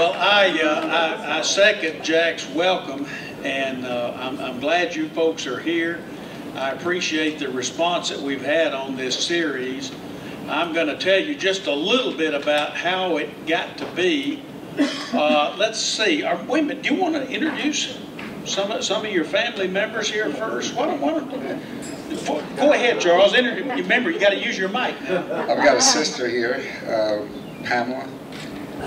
Well, I second Jack's welcome, and I'm glad you folks are here. I appreciate the response that we've had on this series. I'm going to tell you just a little bit about how it got to be. Let's see. Wait a minute. Do you want to introduce some of your family members here first? Go ahead, Charles. Remember, you got to use your mic now. I've got a sister here, Pamela.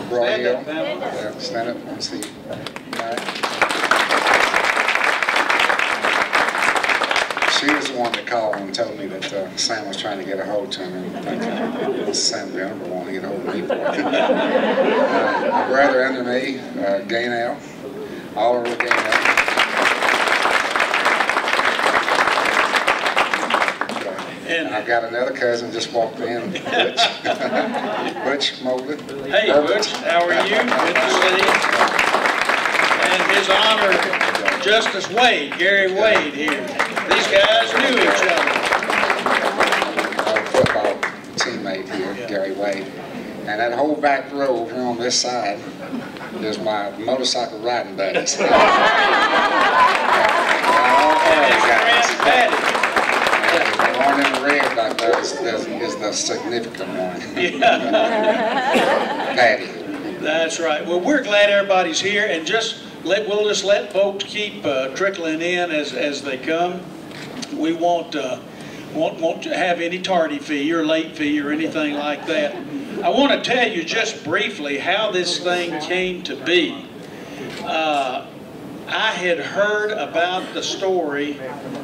Stand up, Pamela. Stand up. Let's see. All right. She was the one that called and told me that Sam was trying to get a hold to me. Sam Venable wanted to get a hold of me. My brother under me, Gaynell, Oliver Gaynell. And I've got another cousin just walked in, Butch Moulden. Hey, Butch, how are you? Good to see you. And His Honor, Justice Wade, Gary Wade here. These guys knew each other. Our football teammate here, Gary Wade. And that whole back row here on this side is my motorcycle riding buddies. All guys. The one in the red like that is the significant one. Patty. That's right. Well, we're glad everybody's here, and we'll just let folks keep trickling in as they come. We won't have any tardy fee or late fee or anything like that. I want to tell you just briefly how this thing came to be. I had heard about the story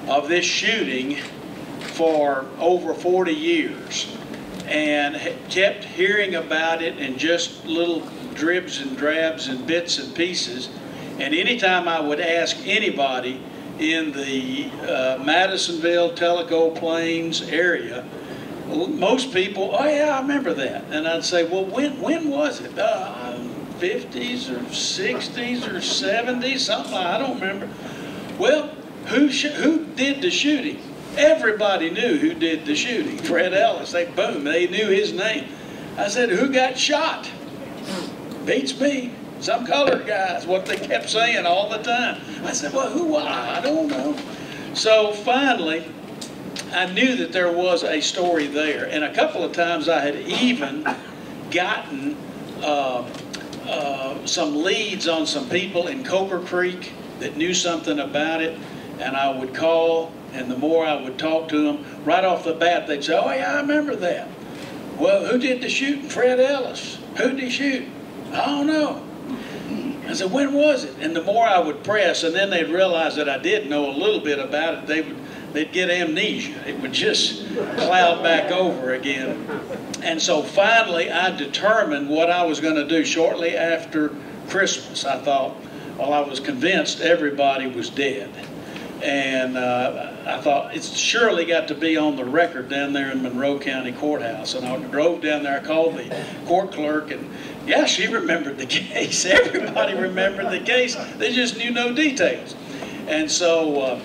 of this shooting for over 40 years and kept hearing about it in just little dribs and drabs and bits and pieces. And anytime I would ask anybody in the Madisonville, Tellico Plains area, most people, oh yeah, I remember that. And I'd say, well, when was it? 50s or 60s or 70s, something, I don't remember. Well, who did the shooting? Everybody knew who did the shooting. Fred Ellis. They knew his name. I said, who got shot? Beats me. Some colored guys, what they kept saying all the time. I said, well, who? I don't know. So finally, I knew that there was a story there. And a couple of times I had even gotten some leads on some people in Coker Creek that knew something about it. And I would call, and the more I would talk to them, right off the bat, they'd say, oh yeah, I remember that. Well, who did the shooting? Fred Ellis. Who did he shoot? I don't know. I said, when was it? And the more I would press, and then they'd realize that I did know a little bit about it, they'd get amnesia. It would just cloud back over again. And so finally, I determined what I was going to do shortly after Christmas. I thought, well, I was convinced everybody was dead. And I thought, it's surely got to be on the record down there in Monroe County Courthouse. And I drove down there, I called the court clerk, and yeah, she remembered the case. Everybody remembered the case. They just knew no details. And so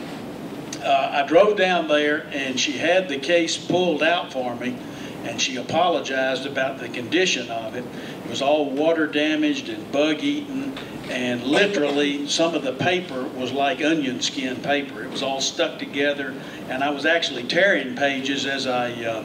I drove down there, and she had the case pulled out for me, and she apologized about the condition of it. It was all water damaged and bug eaten, and literally some of the paper was like onion skin paper. It was all stuck together, and I was actually tearing pages as I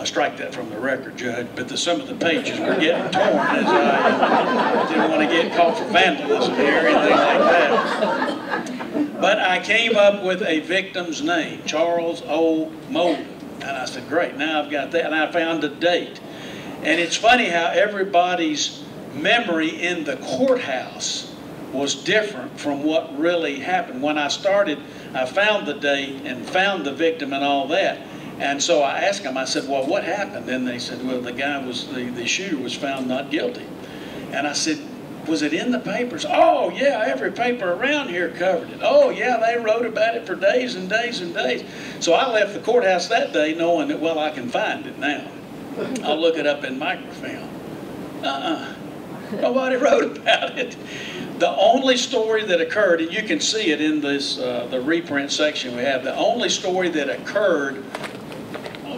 strike that from the record, Judge, but some of the pages were getting torn as I didn't want to get caught for vandalism or anything like that. But I came up with a victim's name, Charles O. Moulden. And I said, great, now I've got that. And I found a date. And it's funny how everybody's memory in the courthouse was different from what really happened. When I started, I found the date and found the victim and all that. And so I asked them, I said, well, what happened? And they said, well, the shooter was found not guilty. And I said, was it in the papers? Oh, yeah, every paper around here covered it. Oh, yeah, they wrote about it for days and days and days. So I left the courthouse that day knowing that, well, I can find it now. I'll look it up in microfilm. Nobody wrote about it. The only story that occurred, and you can see it in this the reprint section we have, the only story that occurred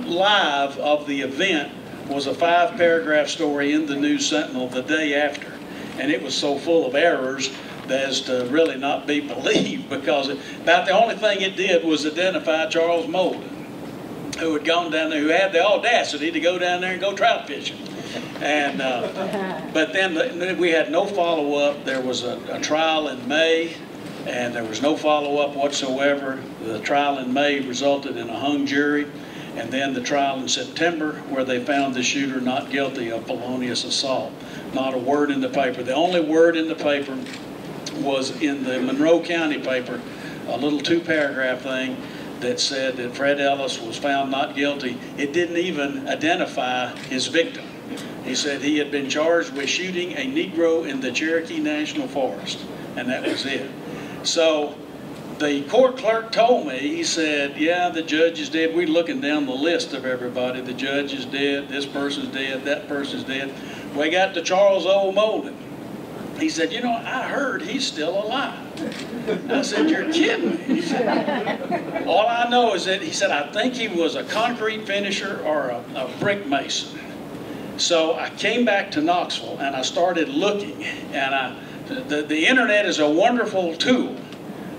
live of the event was a 5-paragraph story in the News Sentinel the day after. and it was so full of errors as to really not be believed, because about the only thing it did was identify Charles Moulden, who had gone down there, who had the audacity to go down there and go trout fishing. And but then we had no follow-up. There was a trial in May, and there was no follow-up whatsoever. The trial in May resulted in a hung jury, and then the trial in September, where they found the shooter not guilty of felonious assault. Not a word in the paper. The only word in the paper was in the Monroe County paper, a little 2-paragraph thing that said that Fred Ellis was found not guilty. It didn't even identify his victim. He said he had been charged with shooting a Negro in the Cherokee National Forest, and that was it. So the court clerk told me, he said, yeah, the judge is dead. We're looking down the list of everybody. The judge is dead, this person's dead, that person's dead. We got to Charles O. Moulden. He said, you know, I heard he's still alive. I said, you're kidding me. He said, all I know is that, he said, I think he was a concrete finisher or a brick mason. So I came back to Knoxville and I started looking, and the internet is a wonderful tool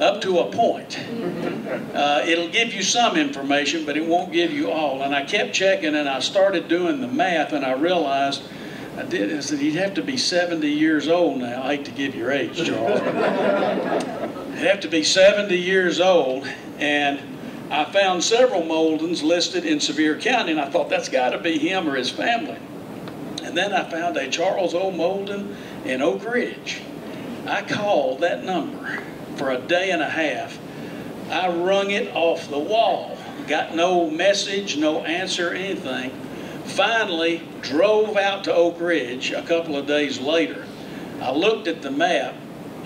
up to a point. It'll give you some information, but it won't give you all. And I kept checking, and I started doing the math, and I realized I said, he'd have to be 70 years old now. I hate to give your age, Charles. He'd have to be 70 years old, and I found several Mouldens listed in Sevier County, and I thought that's got to be him or his family. And then I found a Charles O. Moulden in Oak Ridge. I called that number for a day and a half. I wrung it off the wall. Got no message, no answer, anything. Finally drove out to Oak Ridge a couple of days later. I looked at the map,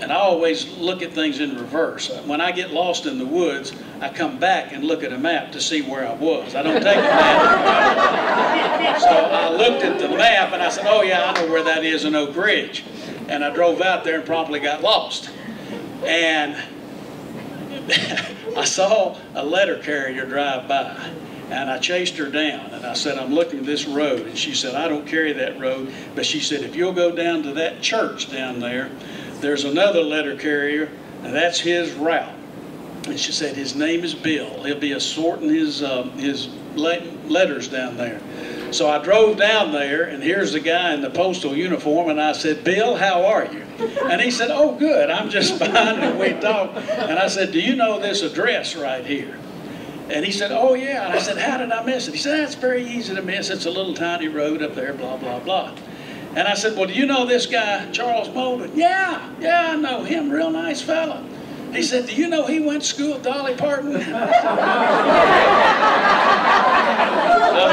and I always look at things in reverse. When I get lost in the woods, I come back and look at a map to see where I was. I don't take a map. So I looked at the map and I said, oh yeah, I know where that is in Oak Ridge. And I drove out there and promptly got lost. And I saw a letter carrier drive by, and I chased her down, and I said, I'm looking this road. And she said, I don't carry that road, but she said, if you'll go down to that church down there, there's another letter carrier, and that's his route. And she said, his name is Bill. He'll be assorting his letters down there. So I drove down there, and here's the guy in the postal uniform, and I said, Bill, how are you? And he said, oh, good, I'm just fine, and we talked. And I said, do you know this address right here? And he said, oh, yeah. And I said, how did I miss it? He said, that's very easy to miss. It's a little tiny road up there, blah, blah, blah. And I said, well, do you know this guy, Charles Moulden? Yeah, I know him, real nice fella. He said, do you know he went to school with Dolly Parton? I'm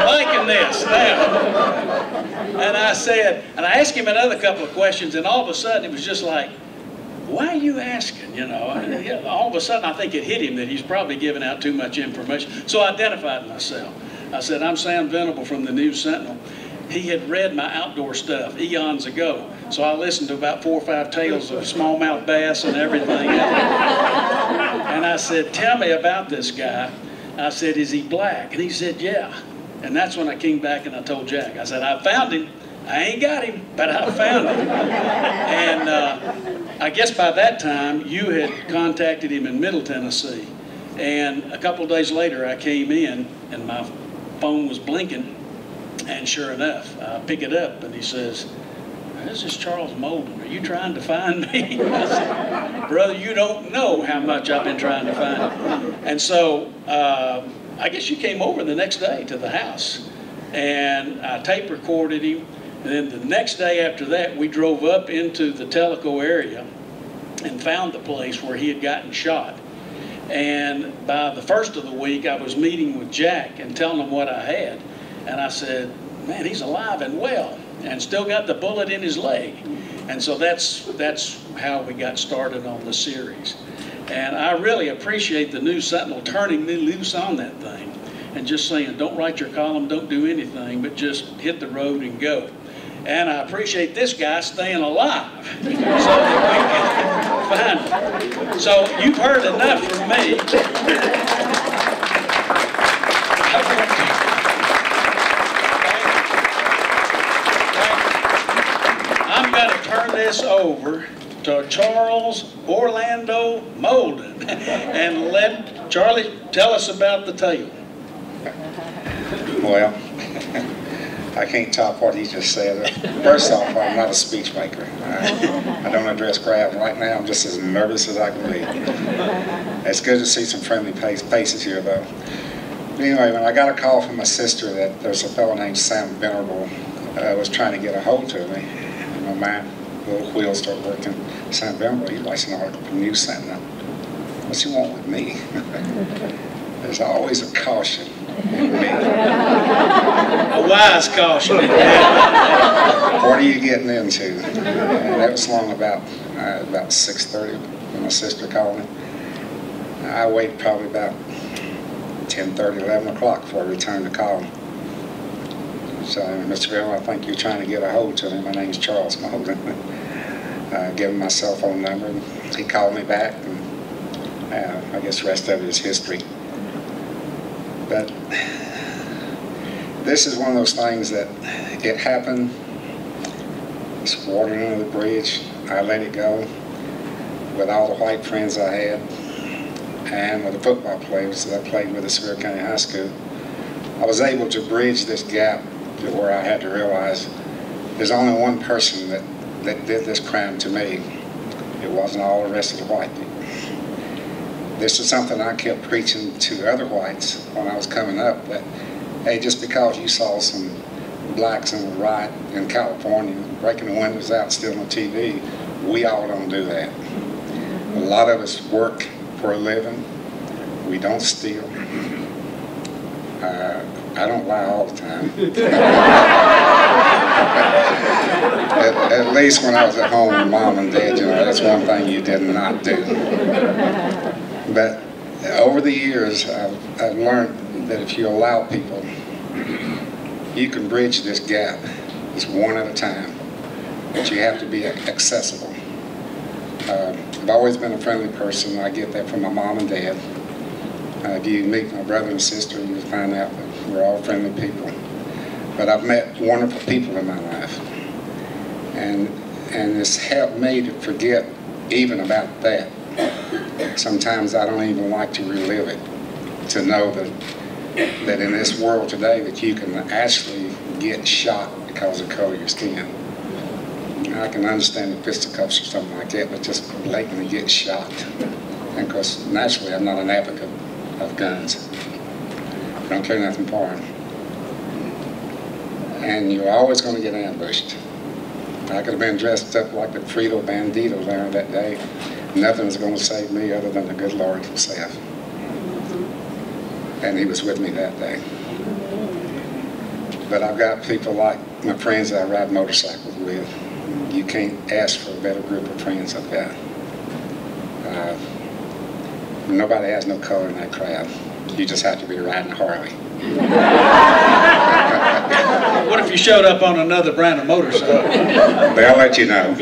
liking this now. And I said, and I asked him another couple of questions, and all of a sudden it was just like, why are you asking, you know? And all of a sudden I think it hit him that he's probably giving out too much information. So I identified myself. I said, I'm Sam Venable from the News Sentinel. He had read my outdoor stuff eons ago. So I listened to about 4 or 5 tales of smallmouth bass and everything. And I said, tell me about this guy. I said, is he black? And he said, yeah. And that's when I came back and I told Jack. I said, I found him. I ain't got him, but I found him. And I guess by that time, you had contacted him in Middle Tennessee. And a couple of days later, I came in, and my phone was blinking. And sure enough, I pick it up, and he says, this is Charles Moulden. Are you trying to find me? I said, brother, you don't know how much I've been trying to find him. And so I guess you came over the next day to the house, and I tape recorded him. And then the next day after that, we drove up into the Tellico area and found the place where he had gotten shot. And by the first of the week, I was meeting with Jack and telling him what I had. And I said, man, he's alive and well, and still got the bullet in his leg. And so that's how we got started on the series. And I really appreciate the News Sentinel turning me loose on that thing and just saying, don't write your column, don't do anything, but just hit the road and go. And I appreciate this guy staying alive so that we can find him. So you've heard enough from me. I'm going to turn this over to Charles Orlando Moulden and let Charlie tell us about the tale. Well, I can't top what he just said. First off, I'm not a speech maker. I don't address crowds. Right now, I'm just as nervous as I can be. It's good to see some friendly faces here, though. Anyway, when I got a call from my sister that there's a fellow named Sam Venable was trying to get a hold of me, and my mind, little wheels start working. Sam Venable, he writes an article for New Sentinel. What's he want with me? There's always a caution in me. A wise caution. What are you getting into? And that was long about 6:30 when my sister called me. I waited probably about 10:30, 11 o'clock before I returned the call. So, Mr. Bill, I think you're trying to get a hold to me. My name's Charles Moulden. Gave him my cell phone number, and he called me back, and I guess the rest of it is history. But this is one of those things that it happened. It's water under the bridge. I let it go with all the white friends I had and with the football players that I played with at Sevier County High School. I was able to bridge this gap to where I had to realize there's only one person that did this crime to me. It wasn't all the rest of the white people. This is something I kept preaching to other whites when I was coming up, that, hey, just because you saw some blacks in a riot in California breaking the windows out, stealing the TV, we all don't do that. A lot of us work for a living. We don't steal. I don't lie all the time. at least when I was at home with Mom and Dad, you know, that's one thing you did not do. But over the years, I've learned that if you allow people, you can bridge this gap. It's one at a time, but you have to be accessible. I've always been a friendly person. I get that from my mom and dad. If you meet my brother and sister, you'll find out that we're all friendly people. But I've met wonderful people in my life, and it's helped me to forget even about that. Sometimes I don't even like to relive it, to know that in this world today that you can actually get shot because of the color of your skin. I can understand the fisticuffs or something like that, but just blatantly get shot. And of course, naturally, I'm not an advocate of guns. I don't care nothing for them. And you're always going to get ambushed. I could have been dressed up like the Frito Bandito there that day. Nothing's going to save me other than the good Lord himself. And he was with me that day. But I've got people like my friends that I ride motorcycles with. You can't ask for a better group of friends I've got. Nobody has no color in that crowd. You just have to be riding Harley. What if you showed up on another brand of motorcycle? They'll let you know.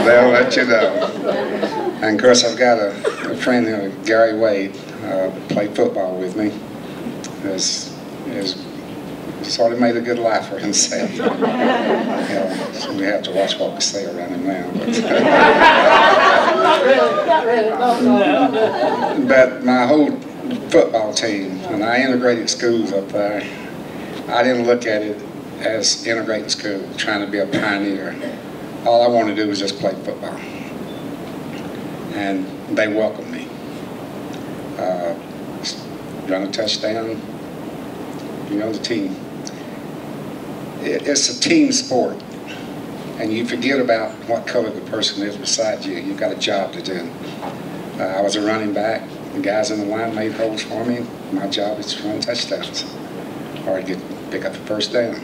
They'll let you know. And of course, I've got a friend, Gary Wade, played football with me. Has sort of made a good life for himself. You know, so we have to watch what we say around him now. Not really. But my whole football team, when I integrated schools up there, I didn't look at it as integrating school, trying to be a pioneer. All I wanted to do was just play football. And they welcomed me. Run a touchdown, you're on the team. It's a team sport, and you forget about what color the person is beside you. You've got a job to do. I was a running back. The guys in the line made holes for me. My job is to run touchdowns or to pick up the first down.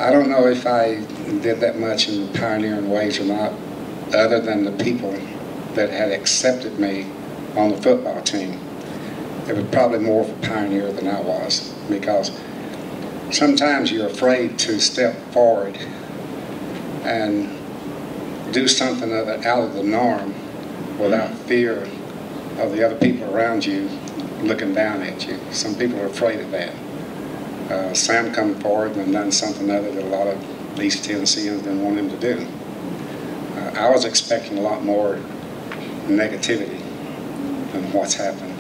I don't know if I did that much in pioneering ways or not, other than the people that had accepted me on the football team. It was probably more of a pioneer than I was, because sometimes you're afraid to step forward and do something out of the norm without fear of the other people around you looking down at you. Some people are afraid of that. Sam come forward and done something other that a lot of these Tennesseans didn't want him to do. I was expecting a lot more negativity than what's happened.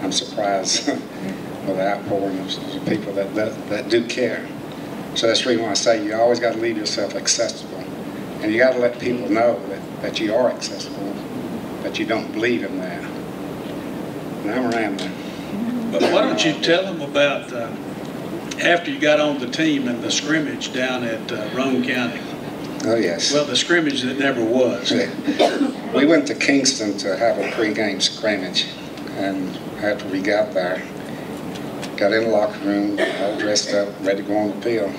I'm surprised with the outpouring of people that do care. So that's the reason why I say you always got to leave yourself accessible. And you got to let people know that you are accessible, that you don't believe in that. And I'm rambling. But why don't you tell them about after you got on the team and the scrimmage down at Roane County? Oh, yes. Well, the scrimmage that never was. We went to Kingston to have a pregame scrimmage, and after we got there, got in the locker room, all dressed up, ready to go on the field.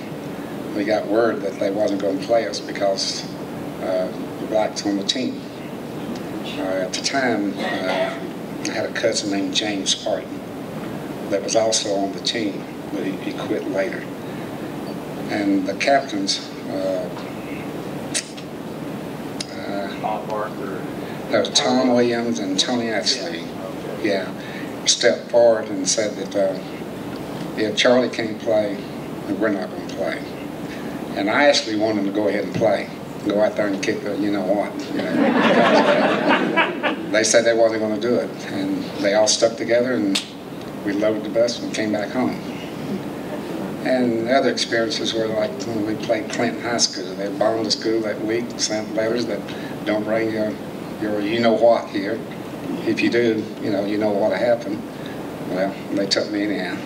We got word that they wasn't going to play us because the blacks on the team. At the time, I had a cousin named James Parton that was also on the team, but he quit later. And the captains, that was Tom Williams and Tony Axley, yeah, stepped forward and said that if Charlie can't play, then we're not going to play. And I actually wanted him to go ahead and play, go out there and kick the you know what. You know. They said they wasn't going to do it, and they all stuck together, and we loaded the bus and came back home. And the other experiences were like when we played Clinton High School. They bombed the school that week, sent letters that don't bring your you know what here. If you do, you know what'll happen. Well, they took me anyhow.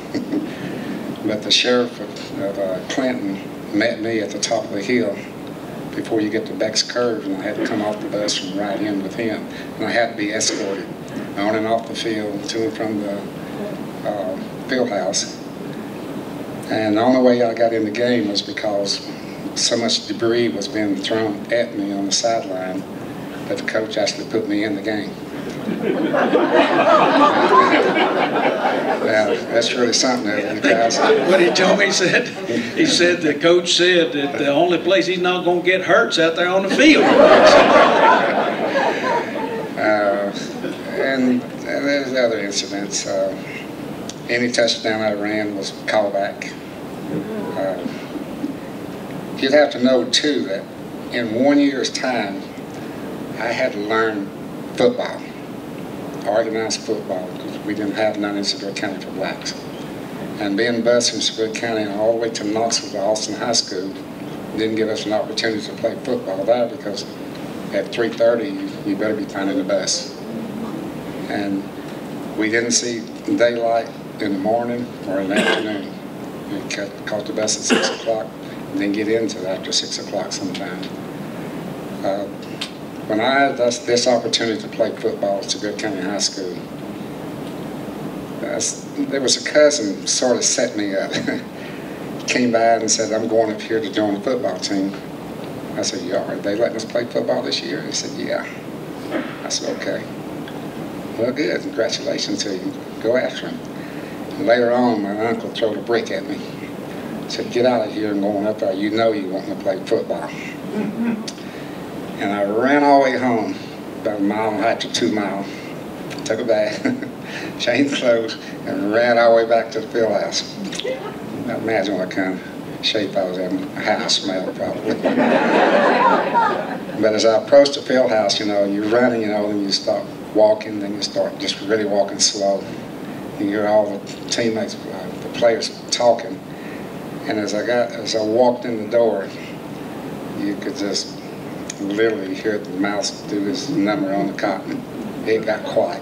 But the sheriff of Clinton met me at the top of the hill before you get to Beck's Curve, and I had to come off the bus and ride in with him. And I had to be escorted on and off the field to and from the field house. And the only way I got in the game was because so much debris was being thrown at me on the sideline that the coach actually put me in the game. Now, that's really something that you guys... What he told me, he said the coach said that the only place he's not going to get hurt's out there on the field. And there's other incidents. Any touchdown I ran was called back. You'd have to know, too, that in 1 year's time, I had to learn football, organized football, because we didn't have none in Sevier County for blacks. And being bused from Sevier County all the way to Knoxville to Austin High School didn't give us an opportunity to play football there, because at 3:30, you better be finding the bus. And we didn't see daylight in the morning or in the afternoon. We caught the bus at 6 o'clock and then get into it after 6 o'clock sometime. When I had this opportunity to play football at Sevier County High School, there was a cousin sort of set me up. He came by and said, "I'm going up here to join the football team." I said, "Yeah, are they letting us play football this year?" He said, "Yeah." I said, "Okay. Well, good. Congratulations to you. Go after him." And later on, my uncle threw a brick at me. He said, "Get out of here and going up there. You know you want to play football." And I ran all the way home, about a mile and a half to 2 miles. Took a bath, changed clothes, and ran all the way back to the field house. Imagine what kind of shape I was in. How I smelled, probably. But as I approached the field house, you're running, then you start walking, then you start just really walking slow. You hear all the teammates, the players talking. And as I walked in the door, you could just literally hear the mouse do his number on the cotton. It got quiet.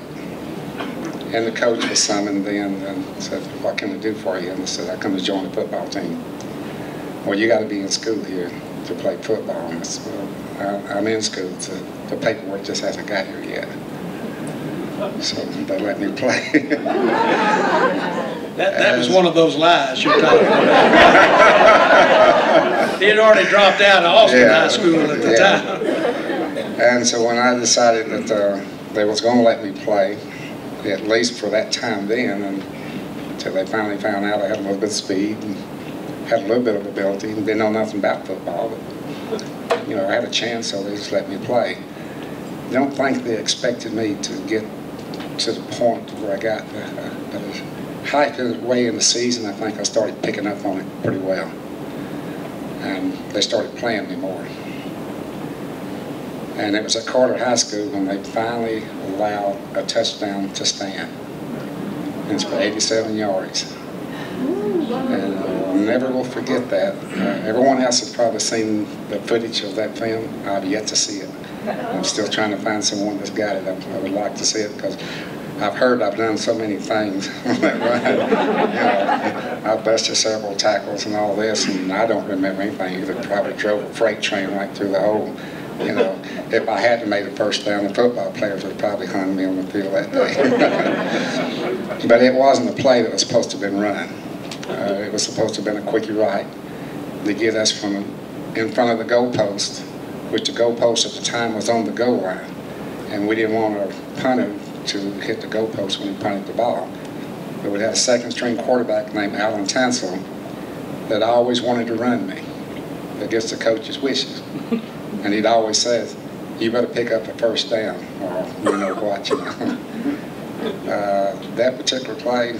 And the coach was summoned then and said, "What can we do for you?" And I said, "I come to join the football team." "Well, you got to be in school here to play football." And I said, "Well, I'm in school. The paperwork just hasn't got here yet." So they let me play. That was one of those lies you're talking about. He had already dropped out of Austin High School at the time. And so when I decided that they was going to let me play, at least for that time then, until they finally found out I had a little bit of speed and had a little bit of ability and didn't know nothing about football, but I had a chance, so they just let me play. I don't think they expected me to get to the point where I got. But halfway in the season, I think I started picking up on it pretty well. And they started playing me more. And it was at Carter High School when they finally allowed a touchdown to stand. And it's for 87 yards. And I never will forget that. Everyone else has probably seen the footage of that film. I've yet to see it. I'm still trying to find someone that's got it. I would like to see it because I've heard I've done so many things on that run. You know, I busted several tackles and all this, and I don't remember anything. Either probably drove a freight train right through the hole. You know, if I hadn't made a first down, the football players would probably hung me on the field that day. But it wasn't a play that was supposed to have been run. It was supposed to have been a quickie right to get us from in front of the goalpost, which the goalpost at the time was on the goal line. And we didn't want our punter to hit the goalpost when he punted the ball. But we had a second-string quarterback named Alan Tansel that always wanted to run me against the coach's wishes. And he'd always say, you better pick up a first down, or you know what, you know. That particular play,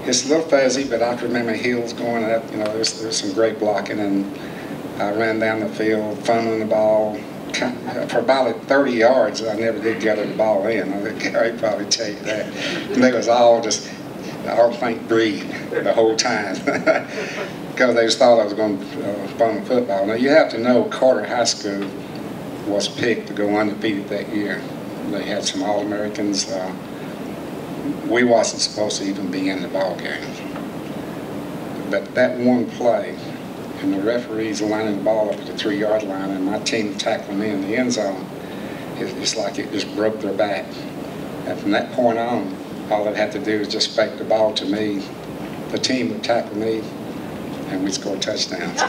it's a little fuzzy, but I can remember heels going up. You know, there's some great blocking, and I ran down the field, fumbling the ball. For about 30 yards, I never did gather the ball in. I think Gary probably tell you that. And they was all just, all faint breathe the whole time. Because they just thought I was going to fumble football. Now, you have to know Carter High School was picked to go undefeated that year. They had some All-Americans. We wasn't supposed to even be in the ball game. But that one play, and the referees lining the ball up at the 3-yard line, and my team tackling me in the end zone, it's like it just broke their back. And from that point on, all I'd have to do is just fake the ball to me. The team would tackle me, and we'd score touchdowns.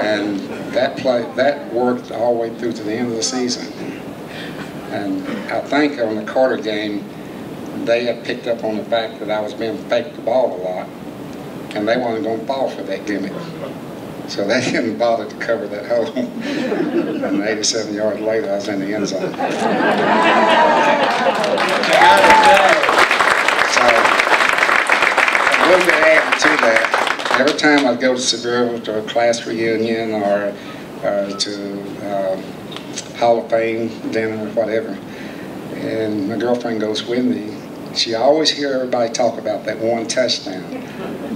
And that play, that worked all the way through to the end of the season. And I think on the Carter game, they had picked up on the fact that I was being faked the ball a lot, and they wasn't going to fall for that gimmick. So they didn't bother to cover that hole. And 87 yards later, I was in the end zone. So, a little bit added to that. Every time I'd go to Seville to a class reunion or to Hall of Fame dinner or whatever, and my girlfriend goes with me, she always hear everybody talk about that one touchdown.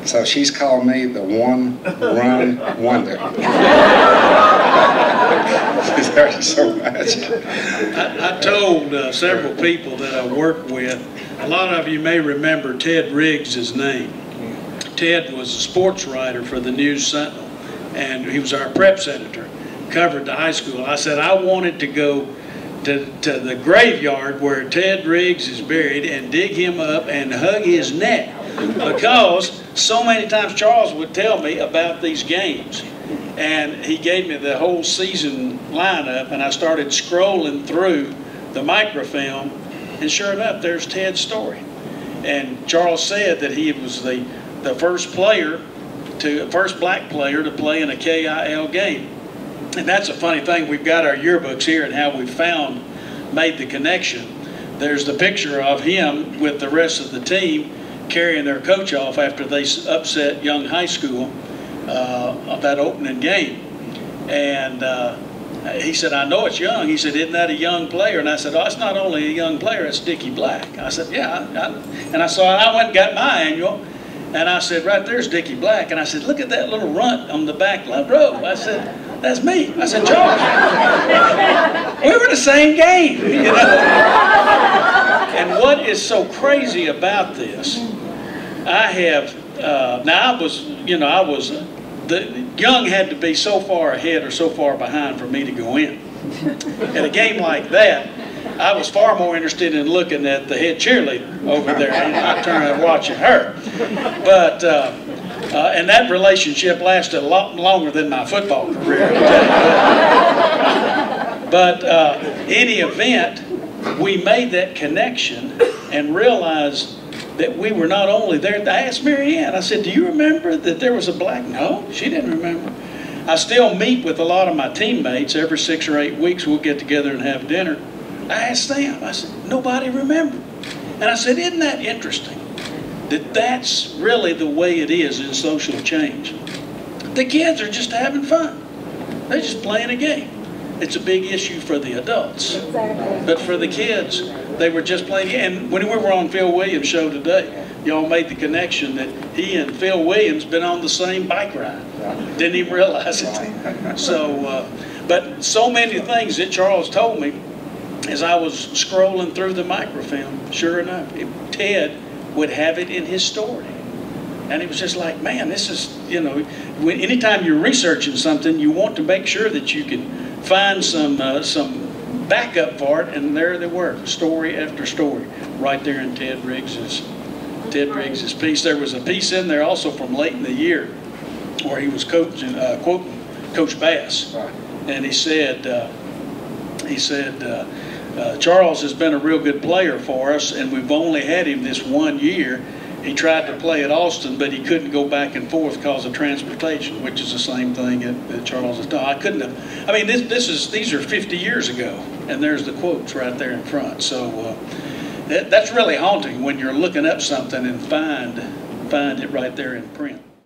So she's called me the one-run wonder. She's heard it so much. I told several people that I work with, a lot of you may remember Ted Riggs' name. Ted was a sports writer for the News Sentinel, and he was our preps editor, covered the high school. I said I wanted to go to the graveyard where Ted Riggs is buried and dig him up and hug his neck, because so many times Charles would tell me about these games, and he gave me the whole season lineup, and I started scrolling through the microfilm, and sure enough, there's Ted's story. And Charles said that he was the first black player to play in a KIL game. And that's a funny thing. We've got our yearbooks here and how we made the connection. There's the picture of him with the rest of the team carrying their coach off after they upset Young High School of that opening game. And he said, I know it's Young. He said, isn't that a young player? And I said, oh, it's not only a young player, it's Dickie Black. I said, yeah. And I went and got my annual. And I said, right there's Dickie Black. And I said, look at that little runt on the back left row. I said, that's me. I said, Charles, we were in the same game, you know. And what is so crazy about this, I have, Young had to be so far ahead or so far behind for me to go in. At a game like that, I was far more interested in looking at the head cheerleader over there and not turning and watching her. But, and that relationship lasted a lot longer than my football career. But any event, we made that connection and realized that we were not only there. I asked Mary Ann, I said, do you remember that there was a black? No, she didn't remember. I still meet with a lot of my teammates. Every 6 or 8 weeks we'll get together and have dinner. I asked them, I said, nobody remembered. And I said, isn't that interesting? That that's really the way it is in social change. The kids are just having fun. They're just playing a game. It's a big issue for the adults. Exactly. But for the kids, they were just playing. And when we were on Phil Williams' show today, y'all made the connection that he and Phil Williams been on the same bike ride. Didn't even realize it. So, but so many things that Charles told me as I was scrolling through the microfilm, sure enough, Ted would have it in his story. And it was just like, man, this is, you know, anytime you're researching something, you want to make sure that you can find some backup for it, and there they were, story after story, right there in Ted Riggs's piece. There was a piece in there also from late in the year where he was quoting Coach Bass, and he said, Charles has been a real good player for us, and we've only had him this 1 year. He tried to play at Austin, but he couldn't go back and forth because of transportation, which is the same thing that Charles has done. I couldn't have. I mean, these are 50 years ago, and there's the quotes right there in front. So that's really haunting when you're looking up something and find it right there in print.